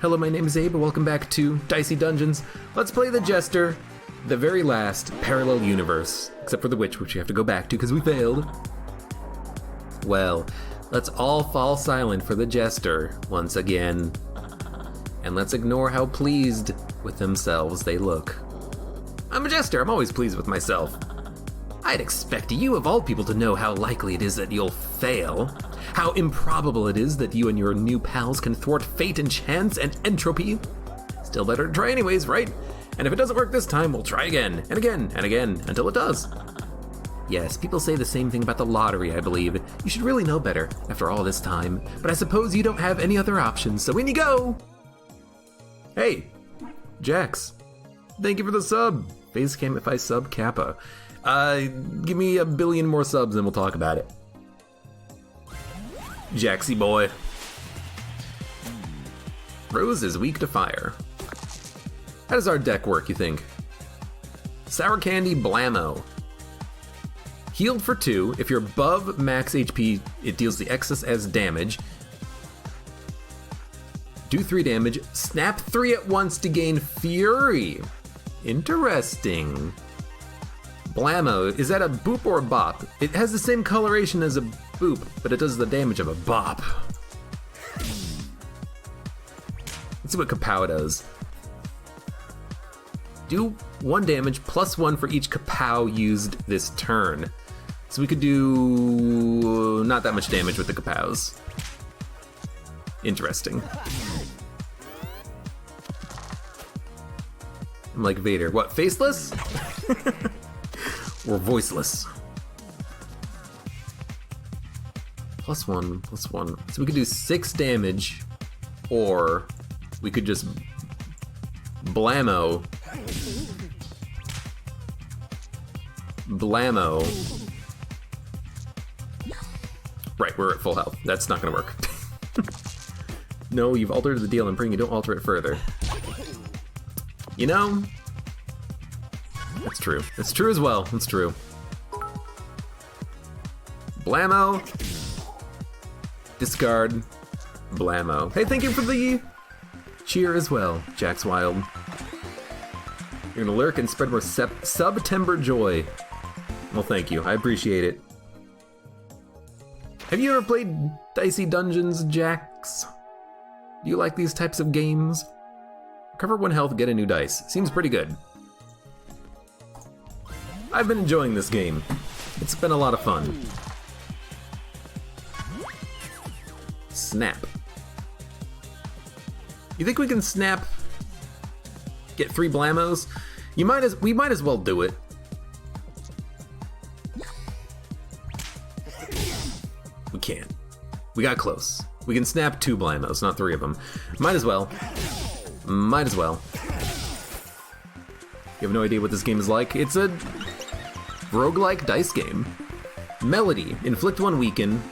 Hello, my name is Abe, and welcome back to Dicey Dungeons. Let's play the Jester, the very last parallel universe, except for the witch, which we have to go back to because we failed. Well, let's all fall silent for the Jester once again. And let's ignore how pleased with themselves they look. I'm a Jester, I'm always pleased with myself. I'd expect you of all people to know how likely it is that you'll fail. How improbable it is that you and your new pals can thwart fate and chance and entropy. Still better to try anyways, right? And if it doesn't work this time, we'll try again, and again, and again, until it does. Yes, people say the same thing about the lottery, I believe. You should really know better after all this time. But I suppose you don't have any other options, so in you go! Hey, Jax. Thank you for the sub. Facecam if I sub Kappa. Give me a billion more subs and we'll talk about it. Jaxie boy. Rose is weak to fire. How does our deck work, you think? Sour Candy Blammo. Healed for 2. If you're above max HP, it deals the excess as damage. Do 3 damage. Snap 3 at once to gain Fury. Interesting. Blammo, is that a boop or a bop? It has the same coloration as a boop, but it does the damage of a bop. Let's see what Kapow does. Do 1 damage plus 1 for each Kapow used this turn. So we could do not that much damage with the Kapows. Interesting. I'm like Vader. What, faceless? Or voiceless? Plus 1, plus 1. So we could do 6 damage, or we could just Blammo. Right, we're at full health. That's not gonna work. No, you've altered the deal. I'm praying you don't alter it further. You know, that's true. That's true as well. That's true. Blammo. Discard. Blammo. Hey, thank you for the cheer as well, Jax Wild. You're gonna lurk and spread more September joy. Well, thank you. I appreciate it. Have you ever played Dicey Dungeons, Jax? Do you like these types of games? Recover 1 health, get a new dice. Seems pretty good. I've been enjoying this game. It's been a lot of fun. Snap. You think we can snap? Get 3 Blammos? We might as well do it. We can't. We got close. We can snap 2 Blammos, not 3 of them. Might as well. Might as well. You have no idea what this game is like? It's a roguelike dice game. Melody, inflict 1 weaken,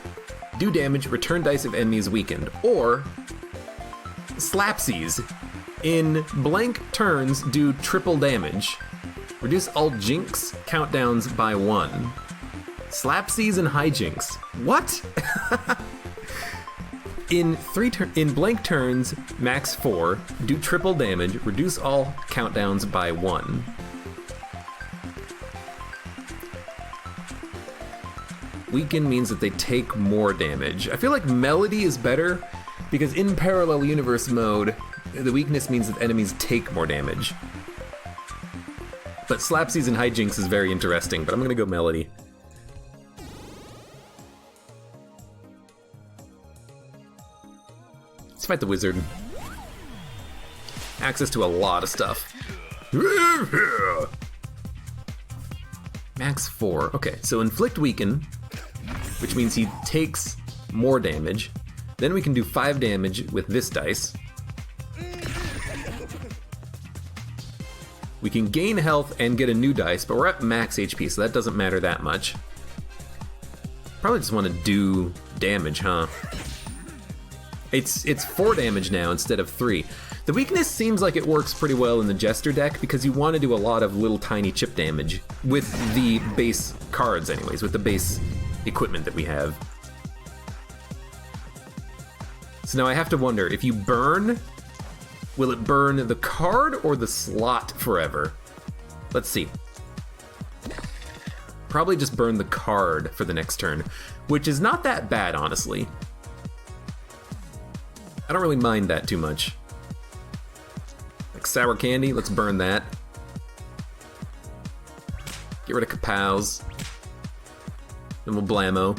do damage, return dice if enemy is weakened. Or Slapsies, in blank turns do triple damage. Reduce all jinx countdowns by 1. Slapsies and hijinks. What? In blank turns, max 4, do triple damage, reduce all countdowns by 1. Weaken means that they take more damage. I feel like Melody is better because in parallel universe mode, the weakness means that enemies take more damage. But Slapsies and hijinks is very interesting, but I'm gonna go Melody. Let's fight the wizard. Access to a lot of stuff. Max 4. Okay, so inflict weaken, which means he takes more damage. Then we can do 5 damage with this dice. We can gain health and get a new dice, but we're at max HP, so that doesn't matter that much. Probably just want to do damage, huh? It's 4 damage now instead of 3. The weakness seems like it works pretty well in the Jester deck because you want to do a lot of little tiny chip damage with the base cards anyways, with the base equipment that we have. So now I have to wonder, if you burn Will it burn the card or the slot forever? Let's see. Probably just burn the card for the next turn, which is not that bad, honestly. I don't really mind that too much. Like sour candy, let's burn that. Get rid of kapows. Then we'll blammo.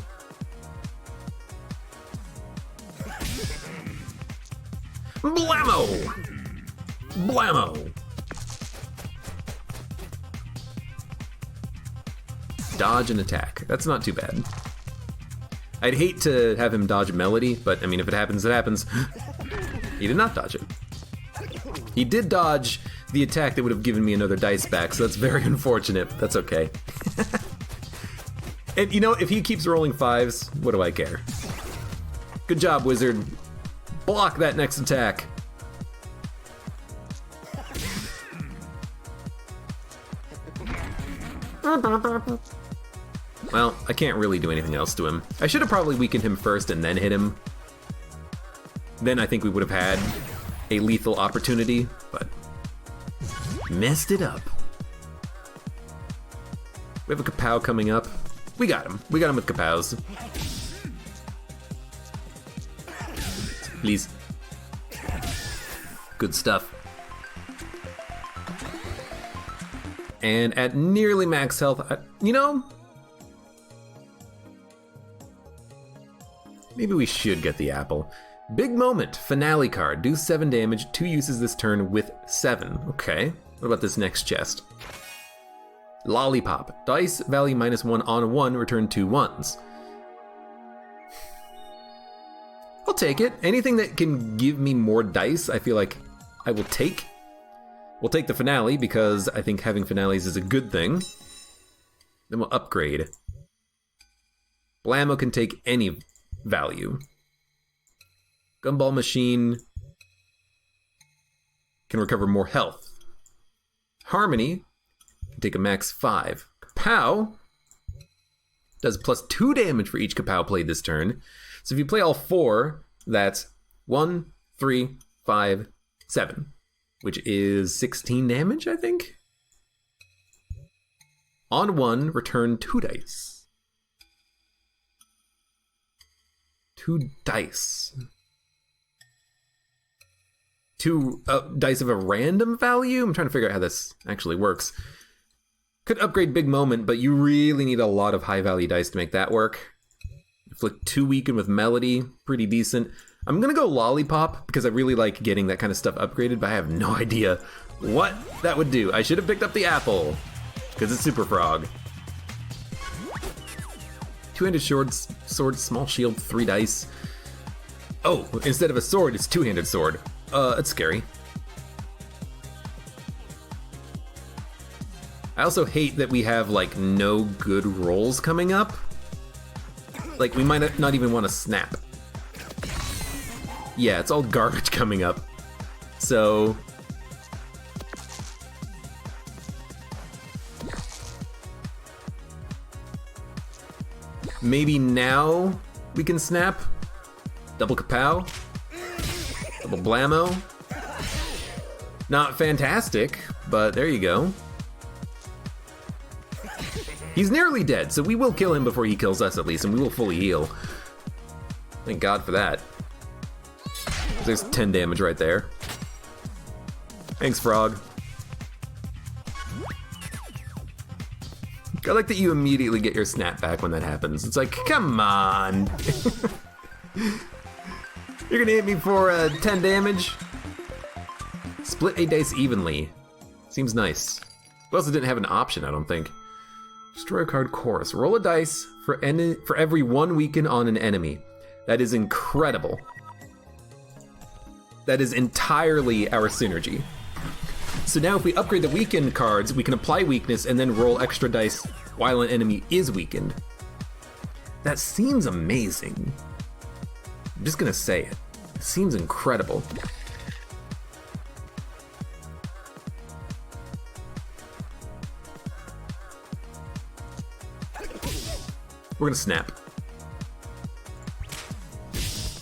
Blammo! Blammo! Dodge and attack. That's not too bad. I'd hate to have him dodge Melody, but I mean, if it happens, it happens. He did not dodge it. He did dodge the attack that would have given me another dice back, so that's very unfortunate, but that's okay. And you know, if he keeps rolling 5s, what do I care? Good job, wizard. Block that next attack. Well, I can't really do anything else to him. I should have probably weakened him first and then hit him. Then I think we would have had a lethal opportunity, but messed it up. We have a kapow coming up. We got him. We got him with kapows. Please. Good stuff. And at nearly max health, you know, maybe we should get the apple. Big moment, finale card, do 7 damage, 2 uses this turn with 7. Okay, what about this next chest? Lollipop, dice value -1 on a 1, return 2 1s. I'll take it. Anything that can give me more dice, I feel like I will take. We'll take the finale because I think having finales is a good thing. Then we'll upgrade. Blammo can take any value. Gumball Machine can recover more health. Harmony can take a max 5. Kapow does +2 damage for each kapow played this turn. So if you play all 4, that's 1, 3, 5, 7, which is 16 damage, I think? On 1, return 2 dice. 2 dice. 2 dice of a random value? I'm trying to figure out how this actually works. Could upgrade Big Moment, but you really need a lot of high value dice to make that work. Inflict 2 weaken with Melody, pretty decent. I'm gonna go Lollipop because I really like getting that kind of stuff upgraded, but I have no idea what that would do. I should have picked up the apple because it's Super Frog. 2-handed sword, small shield, 3 dice. Oh, instead of a sword, it's 2-handed sword. That's scary. I also hate that we have like no good rolls coming up. Like we might not even want to snap. Yeah, it's all garbage coming up. So maybe now we can snap. Double kapow. Double blammo. Not fantastic, but there you go. He's nearly dead, so we will kill him before he kills us at least, and we will fully heal. Thank God for that. There's 10 damage right there. Thanks, Frog. I like that you immediately get your snap back when that happens. It's like, come on. You're gonna hit me for 10 damage? Split a dice evenly. Seems nice. We also didn't have an option, I don't think. Destroy a card chorus. Roll a dice for every 1 weaken on an enemy. That is incredible. That is entirely our synergy. So now if we upgrade the weakened cards, we can apply weakness and then roll extra dice while an enemy is weakened. That seems amazing. I'm just gonna say it. It seems incredible. We're gonna snap.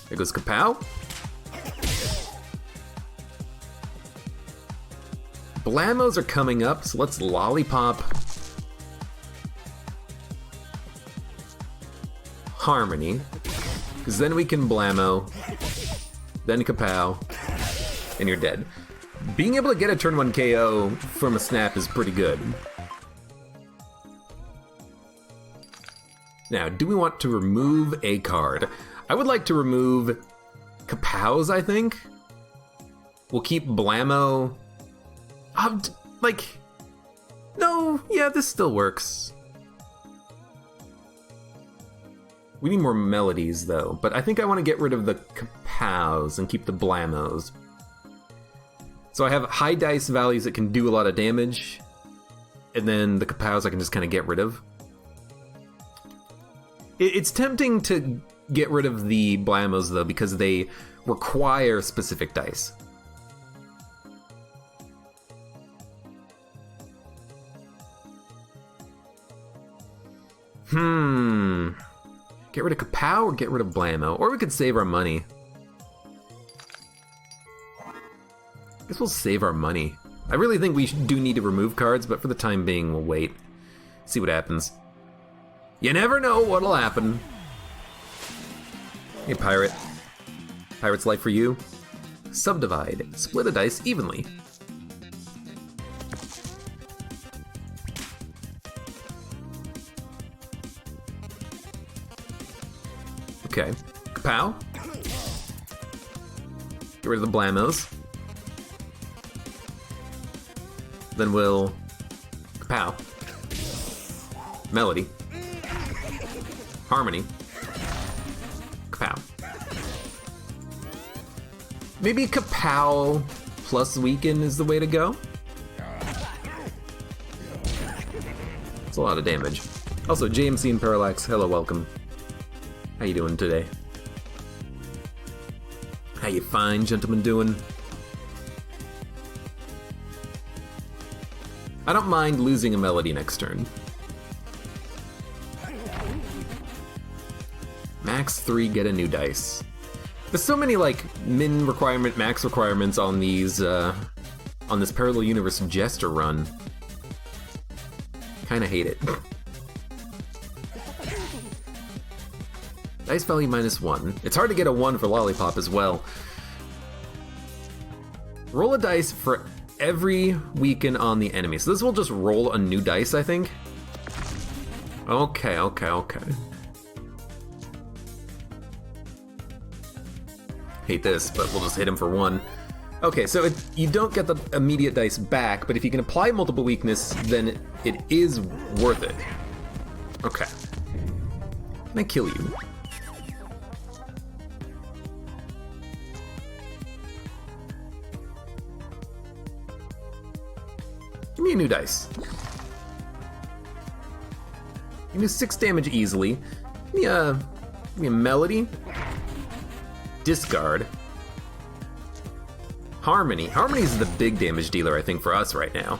There goes Kapow. Blamos are coming up, so let's Lollipop Harmony, because then we can Blamo, then Kapow, and you're dead. Being able to get a turn 1 KO from a snap is pretty good. Now, do we want to remove a card? I would like to remove Kapow's, I think. We'll keep Blamo. No, yeah, this still works. We need more melodies, though, but I think I want to get rid of the Kapow's and keep the Blamos. So I have high dice values that can do a lot of damage, and then the Kapow's I can just kind of get rid of. It's tempting to get rid of the Blamos, though, because they require specific dice. Get rid of Kapow or get rid of Blamo? Or we could save our money. I guess we'll save our money. I really think we do need to remove cards, but for the time being, we'll wait. See what happens. You never know what'll happen. Hey, Pirate. Pirate's life for you. Subdivide. Split a dice evenly. Okay. Kapow. Get rid of the Blamos. Then we'll... Kapow. Melody. Harmony. Kapow. Maybe Kapow plus Weaken is the way to go? It's a lot of damage. Also, JMC and Parallax, hello, welcome. How you doing today? How you fine gentlemen doing? I don't mind losing a melody next turn. Max 3, get a new dice. There's so many like min requirement, max requirements on these on this Parallel Universe Jester run. Kinda hate it. Dice value -1. It's hard to get a 1 for Lollipop as well. Roll a dice for every weaken on the enemy. So this will just roll a new dice, I think. Okay. Hate this, but we'll just hit him for 1. Okay, so you don't get the immediate dice back, but if you can apply multiple weakness, then it is worth it. Okay. Can I kill you? Give me a new dice. You can do 6 damage easily. Give me a melody. Discard. Harmony. Harmony is the big damage dealer, I think, for us right now.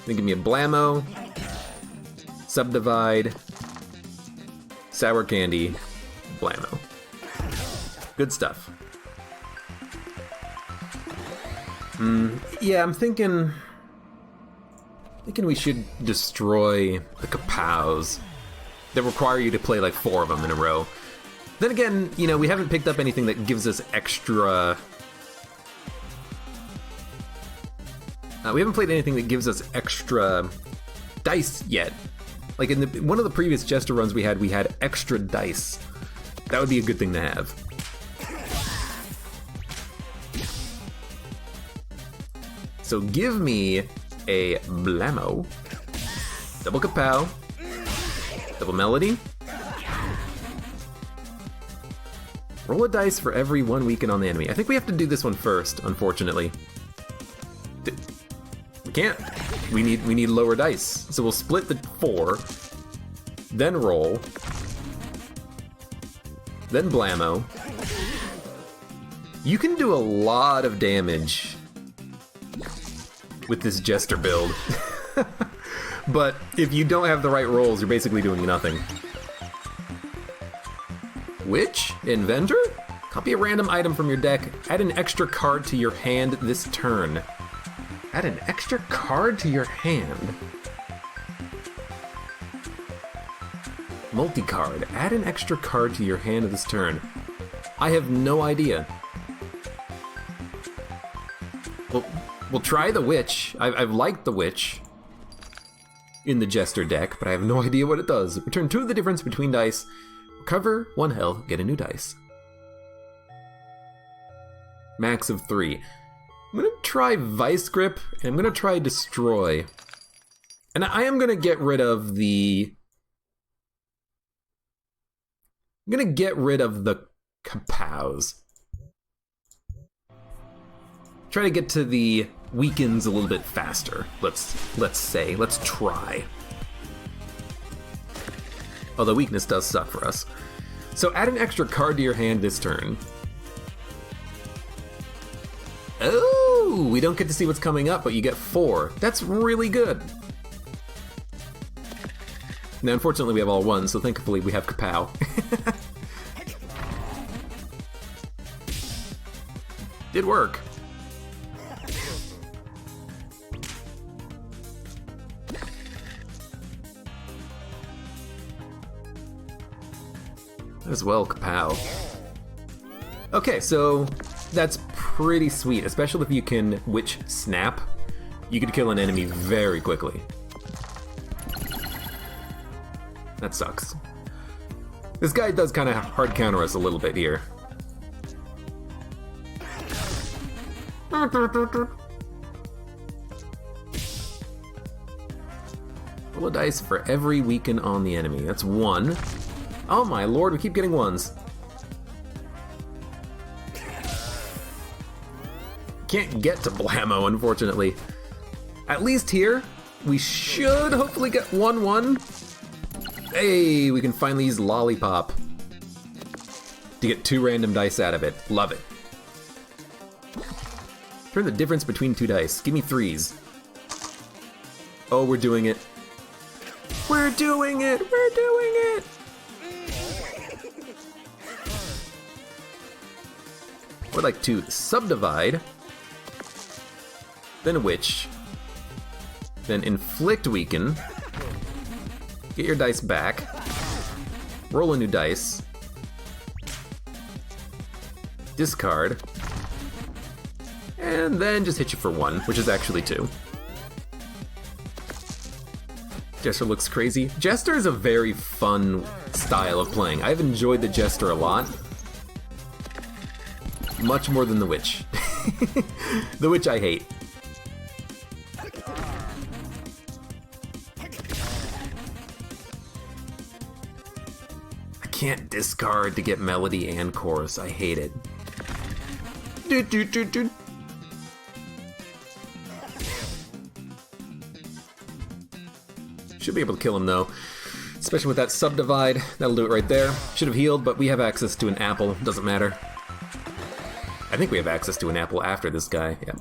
Then give me a Blamo. Subdivide. Sour Candy. Blamo. Good stuff. Yeah, I'm thinking we should destroy the Kapows that require you to play like 4 of them in a row. Then again, you know, we haven't picked up anything that gives us extra... we haven't played anything that gives us extra dice yet. Like in one of the previous Jester runs we had extra dice. That would be a good thing to have. So give me a Blamo, double Kapow, double Melody. Roll a dice for every 1 weaken on the enemy. I think we have to do this one first, unfortunately. We can't. We need lower dice. So we'll split the 4, then roll, then Blamo. You can do a lot of damage with this Jester build. But if you don't have the right rolls, you're basically doing nothing. Witch? Inventor? Copy a random item from your deck. Add an extra card to your hand this turn. Add an extra card to your hand. Multi-card. Add an extra card to your hand this turn. I have no idea. We'll try the Witch. I've liked the Witch in the Jester deck, but I have no idea what it does. Return 2 of the difference between dice. Recover 1 health, get a new dice. Max of 3. I'm gonna try Vice Grip, and I'm gonna try Destroy. And I am gonna get rid of the... I'm gonna get rid of the Kapows. Try to get to the weakens a little bit faster. Let's try. Although weakness does suck for us. So add an extra card to your hand this turn. Oh, we don't get to see what's coming up, but you get 4. That's really good. Now, unfortunately, we have all 1, so thankfully we have Kapow. Did work. As well, Kapow. Okay, so that's pretty sweet, especially if you can Witch Snap. You could kill an enemy very quickly. That sucks. This guy does kind of hard counter us a little bit here. Roll a dice for every weaken on the enemy. That's 1. Oh my lord, we keep getting 1s. Can't get to Blammo, unfortunately. At least here, we should hopefully get 1-1. Hey, we can finally use Lollipop to get 2 random dice out of it. Love it. Turn the difference between 2 dice. Give me 3s. Oh, we're doing it. We're doing it! We're doing it! I would like to subdivide, then Witch, then Inflict Weaken, get your dice back, roll a new dice, discard, and then just hit you for 1, which is actually 2. Jester looks crazy. Jester is a very fun style of playing. I've enjoyed the Jester a lot. Much more than the Witch. The Witch I hate. I can't discard to get melody and chorus. I hate it. Should be able to kill him though. Especially with that subdivide. That'll do it right there. Should have healed, but we have access to an apple. Doesn't matter. I think we have access to an apple after this guy. Yeah.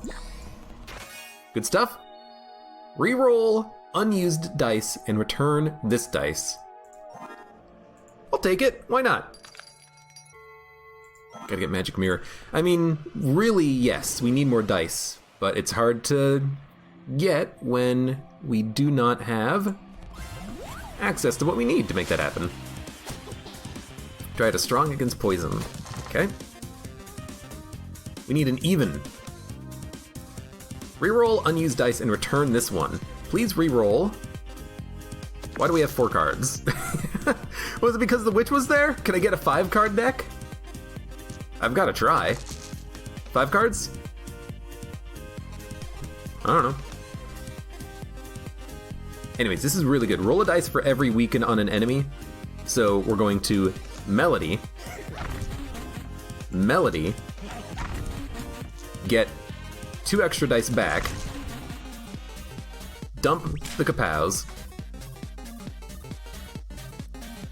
Good stuff. Reroll unused dice and return this dice. I'll take it. Why not? Gotta get Magic Mirror. I mean, really, yes, we need more dice, but it's hard to get when we do not have access to what we need to make that happen. Try to strong against poison. Okay. We need an even. Reroll unused dice and return this one. Please reroll. Why do we have 4 cards? Was it because the Witch was there? Can I get a 5-card deck? I've got to try. 5 cards? I don't know. Anyways, this is really good. Roll a dice for every weaken on an enemy. So we're going to Melody. Melody. Get 2 extra dice back. Dump the Kapows.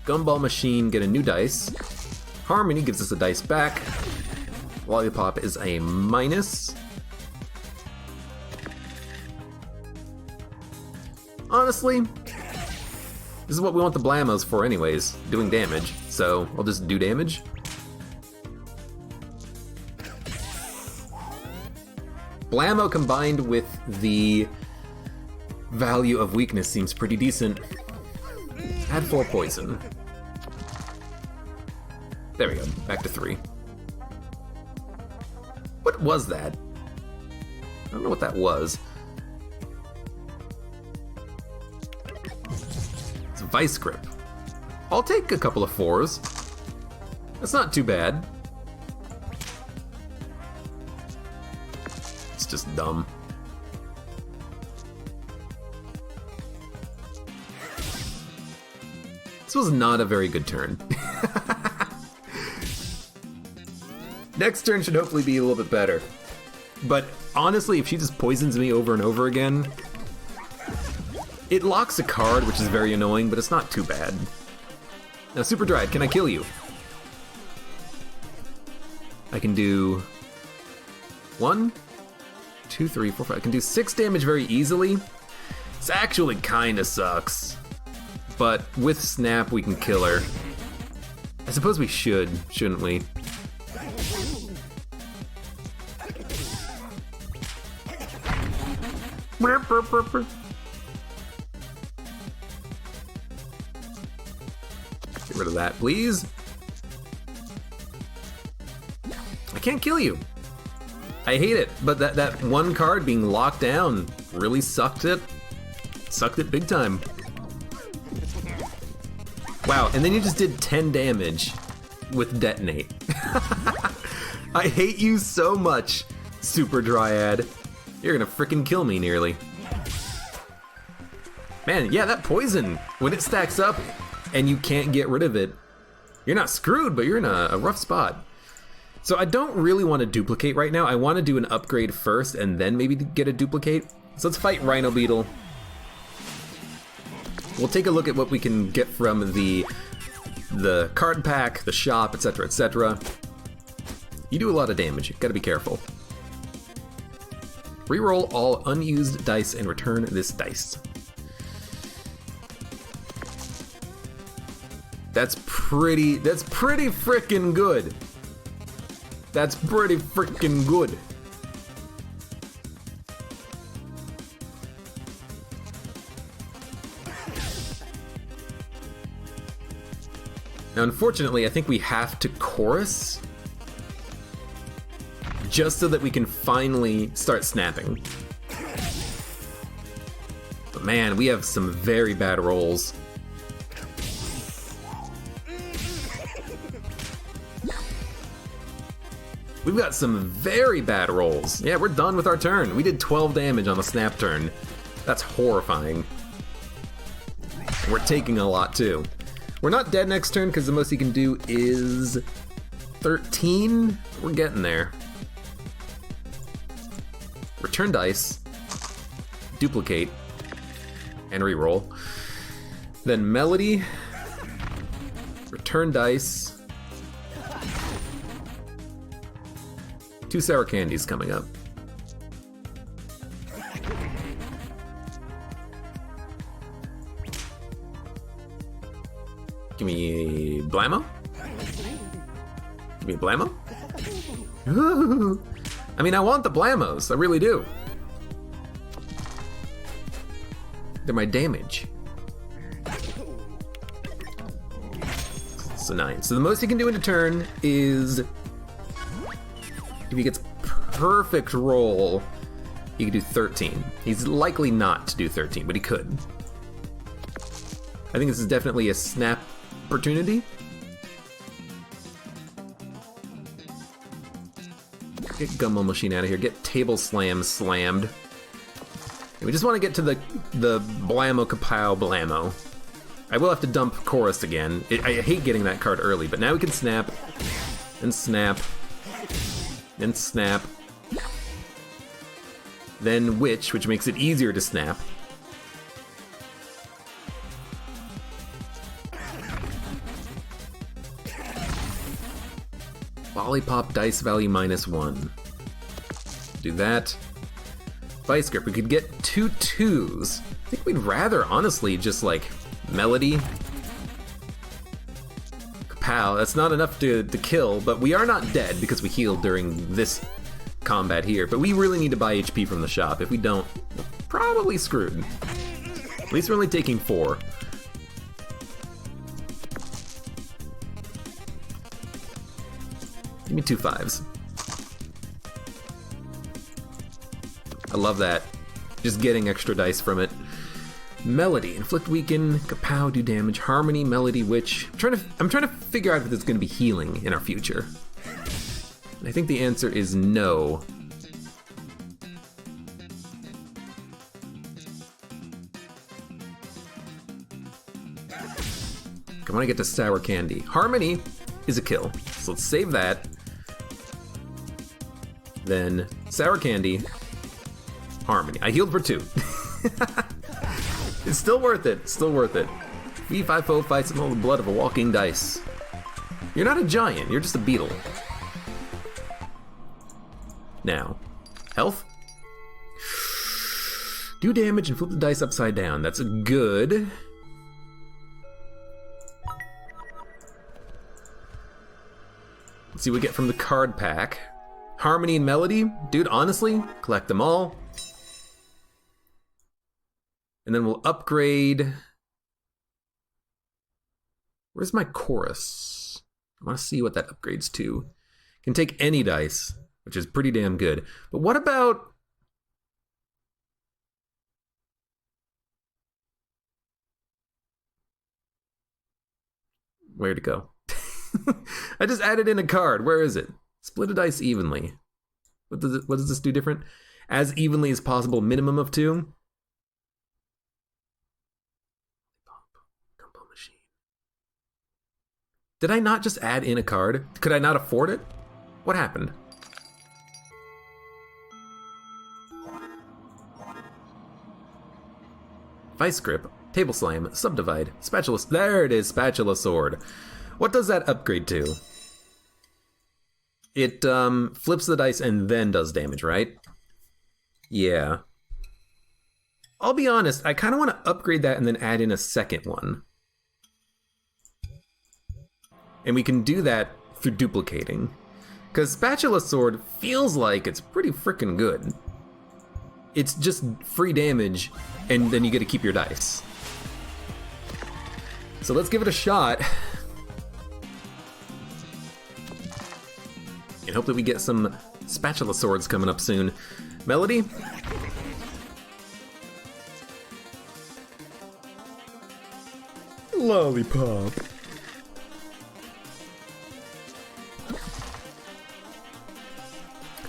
Gumball Machine, get a new dice. Harmony gives us a dice back. Lollipop is a minus. Honestly, this is what we want the Blammos for anyways, doing damage. So I'll just do damage. Blammo combined with the value of weakness seems pretty decent. Add 4 poison. There we go, back to 3. What was that? I don't know what that was. It's a vice grip. I'll take a couple of 4s. That's not too bad. It's just dumb. This was not a very good turn. Next turn should hopefully be a little bit better. But honestly, if she just poisons me over and over again, it locks a card, which is very annoying, but it's not too bad. Now, Super Dryad, can I kill you? I can do 1, 2, 3, 4, 5. I can do 6 damage very easily. This actually kinda sucks. But with Snap, we can kill her. I suppose we should, shouldn't we? Get rid of that, please. I can't kill you. I hate it, but that one card being locked down really sucked it. Sucked it big time. Wow, and then you just did 10 damage with Detonate. I hate you so much, Super Dryad. You're gonna frickin' kill me nearly. Man, yeah, that poison, when it stacks up and you can't get rid of it, you're not screwed, but you're in a rough spot. So I don't really want to duplicate right now. I want to do an upgrade first and then maybe get a duplicate. So let's fight Rhino Beetle. We'll take a look at what we can get from the card pack, the shop, etc., etc. You do a lot of damage, you gotta be careful. Reroll all unused dice and return this dice. That's pretty frickin' good. That's pretty frickin' good. Now, unfortunately, I think we have to chorus just so that we can finally start snapping. But man, we have some very bad rolls. We've got some very bad rolls. Yeah, we're done with our turn. We did 12 damage on the snap turn. That's horrifying. We're taking a lot too. We're not dead next turn because the most he can do is 13. We're getting there. Return dice, duplicate, and reroll. Then Melody, return dice. 2 sour candies coming up. Give me Blammo? Give me a Blammo? Ooh. I mean, I want the Blammos, I really do. They're my damage. So 9. So the most he can do in a turn is, if he gets perfect roll, he can do 13. He's likely not to do 13, but he could. I think this is definitely a snap opportunity. Get Gumball Machine out of here. Get Table Slam slammed. And we just want to get to the Blammo Kapow Blammo. I will have to dump Chorus again. I hate getting that card early, but now we can snap, and snap, and snap. Then Witch, which makes it easier to snap. Lollipop dice value -1. Do that. Vice grip, we could get 2 2s. I think we'd rather, honestly, just like Melody. Kapow, that's not enough to kill, but we are not dead because we healed during this combat here, but we really need to buy HP from the shop. If we don't, we're probably screwed. At least we're only taking 4. Give me 2 5s. I love that. Just getting extra dice from it. Melody, inflict, weaken, kapow, do damage, harmony, melody, witch. I'm trying to figure out if there's going to be healing in our future. And I think the answer is no. I want to get to sour candy. Harmony is a kill, so let's save that. Then sour candy, harmony. I healed for 2. It's still worth it, still worth it. V5-0 fights in all the blood of a walking dice. You're not a giant, you're just a beetle. Now, health. Do damage and flip the dice upside down. That's good. Let's see what we get from the card pack. Harmony and melody. Dude, honestly, collect them all. And then we'll upgrade. Where's my chorus? I want to see what that upgrades to. Can take any dice, which is pretty damn good. But what about... Where'd it go? I just added in a card. Where is it? Split a dice evenly. What does this do different? As evenly as possible, minimum of 2. Did I not just add in a card? Could I not afford it? What happened? Vice grip, table slam, subdivide, spatula. There it is, spatula sword. What does that upgrade to? It flips the dice and then does damage, right? Yeah. I'll be honest, I kind of want to upgrade that and then add in a second one. And we can do that through duplicating. Because spatula sword feels like it's pretty freaking good. It's just free damage, and then you get to keep your dice. So let's give it a shot. And hope that we get some spatula swords coming up soon. Melody? Lollipop.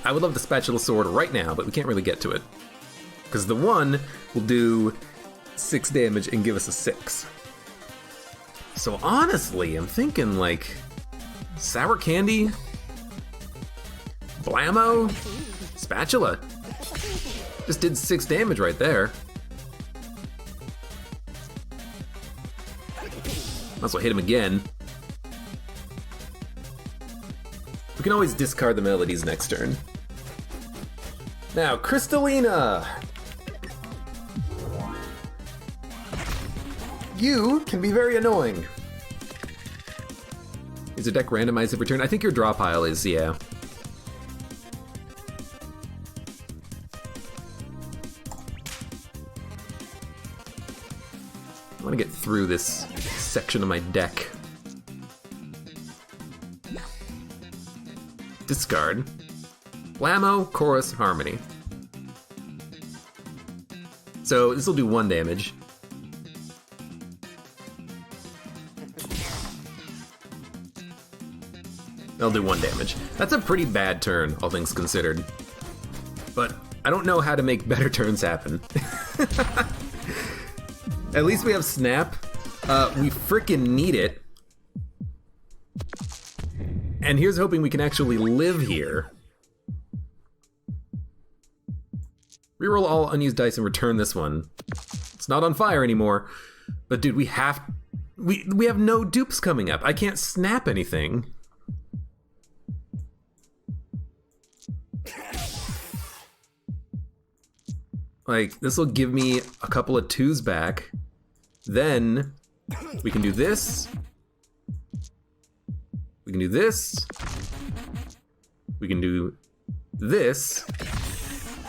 I would love the spatula sword right now, but we can't really get to it. Because the one will do 6 damage and give us a 6. So honestly, I'm thinking like sour candy, blammo, spatula. Just did 6 damage right there. Might as well hit him again. We can always discard the melodies next turn. Now, Crystalina! You can be very annoying. Is the deck randomized every turn? I think your draw pile is, yeah. I want to get through this section of my deck. Discard. Blammo, chorus, harmony. So this will do 1 damage. That'll do 1 damage. That's a pretty bad turn, all things considered. But I don't know how to make better turns happen. At least we have Snap. We frickin' need it. And here's hoping we can actually live here. Reroll all unused dice and return this one. It's not on fire anymore. But dude, we have no dupes coming up. I can't snap anything. Like, this will give me a couple of 2s back. Then we can do this. We can do this. We can do this.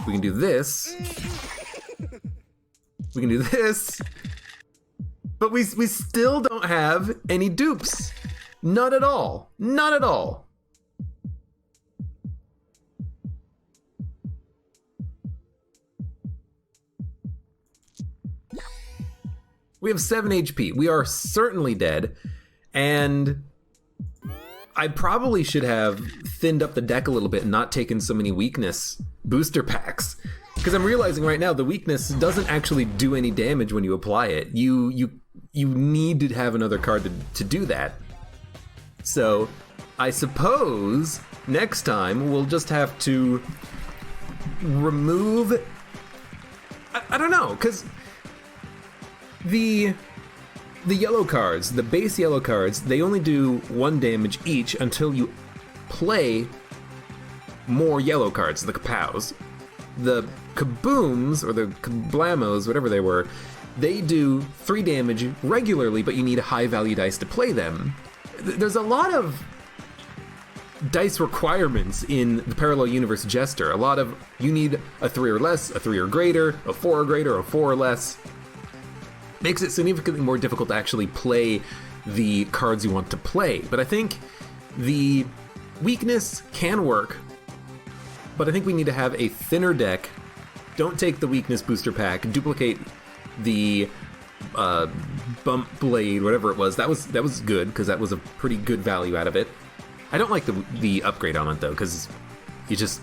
We can do this. We can do this. But we still don't have any dupes. Not at all. Not at all. We have 7 HP. We are certainly dead. And I probably should have thinned up the deck a little bit and not taken so many weakness booster packs. Because I'm realizing right now the weakness doesn't actually do any damage when you apply it. You need to have another card to do that. So I suppose next time we'll just have to remove... I don't know, because the yellow cards, the base yellow cards, they only do 1 damage each until you play more yellow cards, the kapows. The kabooms, or the kablamos, whatever they were, they do 3 damage regularly, but you need high value dice to play them. There's a lot of dice requirements in the Parallel Universe Jester. A lot of, you need a 3 or less, a 3 or greater, a 4 or greater, a 4 or less. Makes it significantly more difficult to actually play the cards you want to play. But I think the weakness can work, but I think we need to have a thinner deck. Don't take the weakness booster pack, duplicate the bump blade, whatever it was. That was good, because that was a pretty good value out of it. I don't like the upgrade on it though, because you just...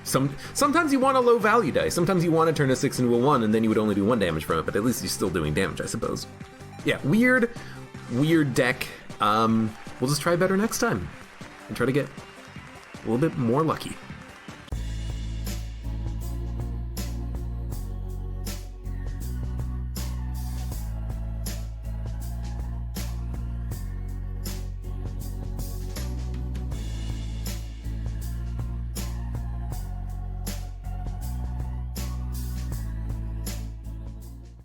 Sometimes you want a low value dice. Sometimes you want to turn a 6 into a 1 and then you would only do 1 damage from it, but at least you're still doing damage, I suppose. Yeah, weird deck. We'll just try better next time and try to get a little bit more lucky.